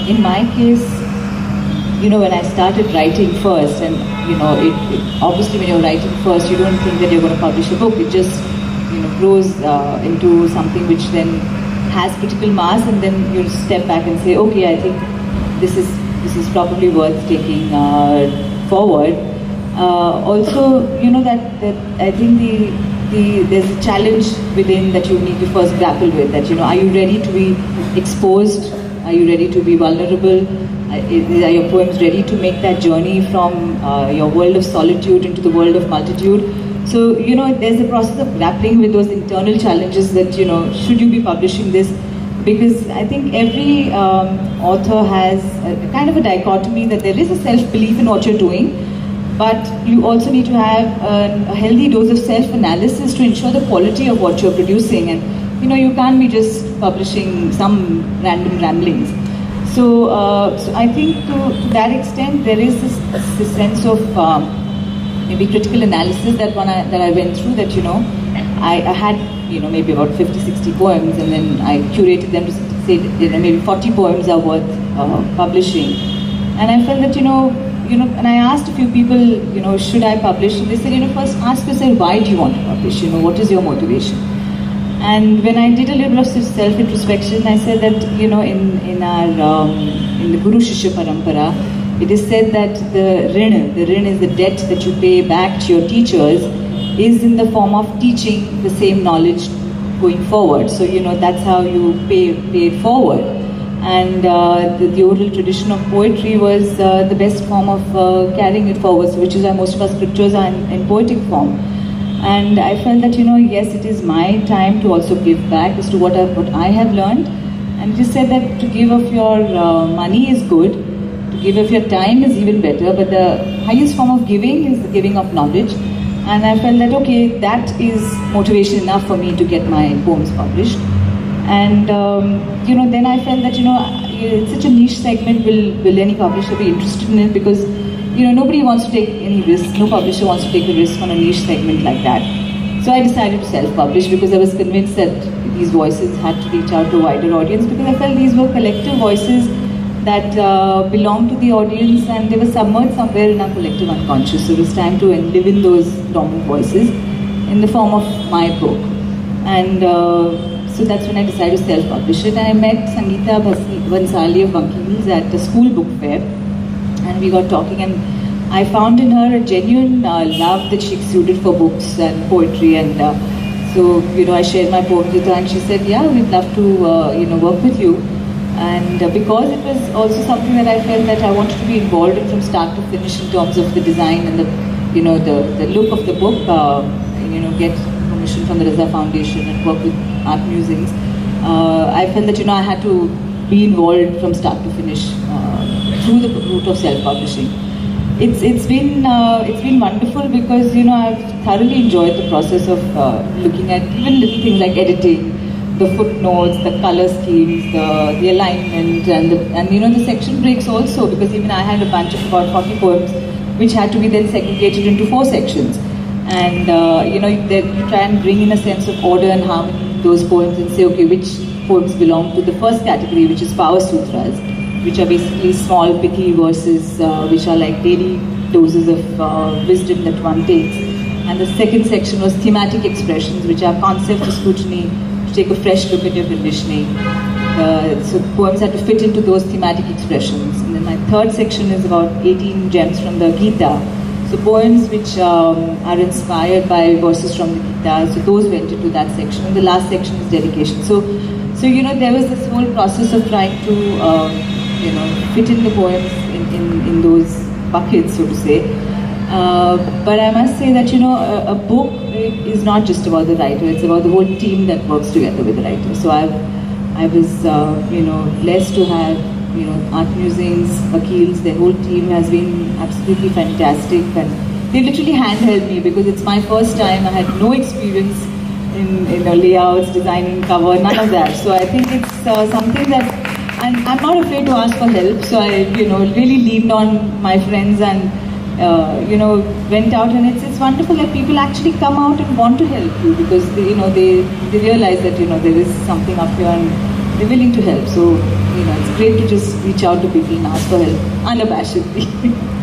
in my case, when I started writing first, and obviously when you're writing first, you don't think that you're going to publish a book. It just grows into something which then has critical mass, and then you step back and say, okay, I think this is probably worth taking forward. Also, that I think there's a challenge within that you need to first grapple with. That are you ready to be exposed? Are you ready to be vulnerable? Are your poems ready to make that journey from your world of solitude into the world of multitude? So, there's a process of grappling with those internal challenges that, should you be publishing this? Because I think every author has a kind of a dichotomy that there is a self-belief in what you're doing, but you also need to have a healthy dose of self-analysis to ensure the quality of what you're producing. And, you can't be just publishing some random ramblings. So I think to that extent, there is this sense of maybe critical analysis that I went through, that I had maybe about 50, 60 poems, and then I curated them to say maybe 40 poems are worth publishing. And I felt that and I asked a few people, should I publish? And they said, first ask yourself, why do you want to publish? What is your motivation? And when I did a little of self-introspection, I said that in the Guru Shishya Parampara, it is said that the rin is the debt that you pay back to your teachers, is in the form of teaching the same knowledge going forward. So that's how you pay it forward. And the oral tradition of poetry was the best form of carrying it forward, so which is why most of our scriptures are in poetic form. And I felt that yes, it is my time to also give back as to what I have learned. And it is said that to give of your money is good, to give of your time is even better, but the highest form of giving is the giving of knowledge. And I felt that okay, that is motivation enough for me to get my poems published. And then I felt that it's such a niche segment. Will any publisher be interested in it? Because nobody wants to take any risk. No publisher wants to take a risk on a niche segment like that. So I decided to self-publish because I was convinced that these voices had to reach out to a wider audience, because I felt these were collective voices that belonged to the audience, and they were submerged somewhere in our collective unconscious. So it was time to live in those dormant voices in the form of my book. And so that's when I decided to self-publish it. And I met Sangeeta Bhansali of Monkey Hills at a school book fair. And we got talking, and I found in her a genuine love that she exuded for books and poetry. And so, I shared my poems with her, and she said, yeah, we'd love to, work with you. And because it was also something that I felt that I wanted to be involved in from start to finish in terms of the design and the look of the book, get permission from the Raza Foundation and work with Art Musings, I felt that, I had to be involved from start to finish through the route of self-publishing. It's been wonderful because I've thoroughly enjoyed the process of looking at even little things like editing, the footnotes, the color schemes, the alignment, and the section breaks also, because even I had a bunch of about 40 poems which had to be then segregated into 4 sections. And you try and bring in a sense of order and harmony in those poems and say, okay, which poems belong to the first category, which is Power Sutras, which are basically small, pithy verses, which are like daily doses of wisdom that one takes. And the second section was thematic expressions, which are concept of scrutiny, to take a fresh look at your conditioning. So poems had to fit into those thematic expressions. And then my third section is about 18 gems from the Gita. So poems which are inspired by verses from the Gita, so those went into that section. And the last section is dedication. So there was this whole process of trying to fit in the poems in those buckets, so to say. But I must say that a book is not just about the writer; it's about the whole team that works together with the writer. So I was blessed to have Art Musings, Vakils. Their whole team has been absolutely fantastic, and they literally handheld me because it's my first time. I had no experience in layouts, designing cover, none of that. So I think it's something that. And I'm not afraid to ask for help, so I, really leaned on my friends and, went out. And it's wonderful that people actually come out and want to help you, because they realize that there is something up here and they're willing to help. So it's great to just reach out to people and ask for help unabashedly.